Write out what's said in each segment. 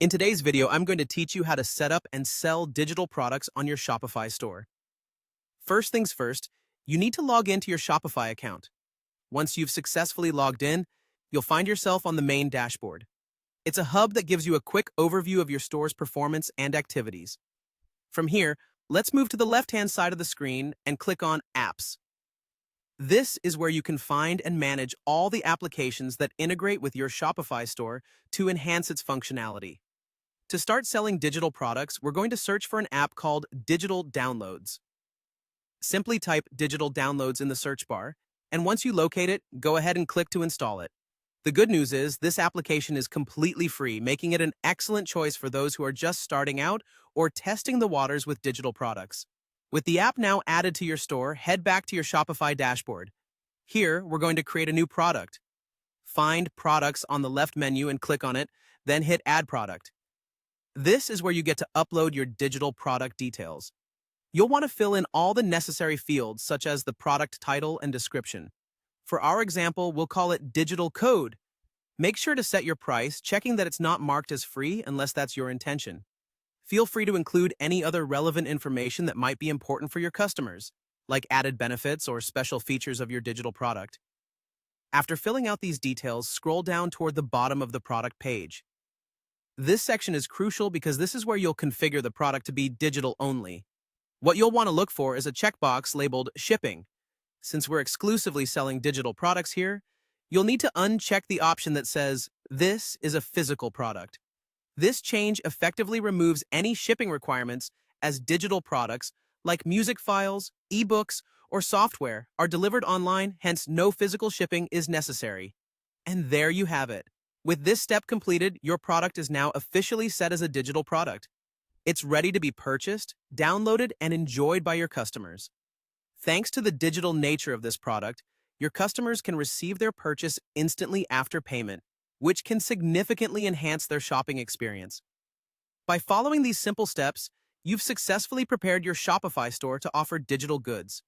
In today's video, I'm going to teach you how to set up and sell digital products on your Shopify store. First things first, you need to log into your Shopify account. Once you've successfully logged in, you'll find yourself on the main dashboard. It's a hub that gives you a quick overview of your store's performance and activities. From here, let's move to the left-hand side of the screen and click on Apps. This is where you can find and manage all the applications that integrate with your Shopify store to enhance its functionality. To start selling digital products, we're going to search for an app called Digital Downloads. Simply type Digital Downloads in the search bar, and once you locate it, go ahead and click to install it. The good news is this application is completely free, making it an excellent choice for those who are just starting out or testing the waters with digital products. With the app now added to your store, head back to your Shopify dashboard. Here, we're going to create a new product. Find Products on the left menu and click on it, then hit Add Product. This is where you get to upload your digital product details. You'll want to fill in all the necessary fields, such as the product title and description. For our example, we'll call it Digital Code. Make sure to set your price, checking that it's not marked as free unless that's your intention. Feel free to include any other relevant information that might be important for your customers, like added benefits or special features of your digital product. After filling out these details, scroll down toward the bottom of the product page. This section is crucial because this is where you'll configure the product to be digital only. What you'll want to look for is a checkbox labeled Shipping. Since we're exclusively selling digital products here, you'll need to uncheck the option that says, "This is a physical product." This change effectively removes any shipping requirements as digital products, like music files, ebooks, or software, are delivered online, hence no physical shipping is necessary. And there you have it. With this step completed, your product is now officially set as a digital product. It's ready to be purchased, downloaded, and enjoyed by your customers. Thanks to the digital nature of this product, your customers can receive their purchase instantly after payment, which can significantly enhance their shopping experience. By following these simple steps, you've successfully prepared your Shopify store to offer digital goods.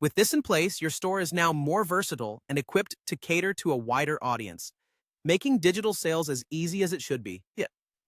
With this in place, your store is now more versatile and equipped to cater to a wider audience, making digital sales as easy as it should be. Yeah.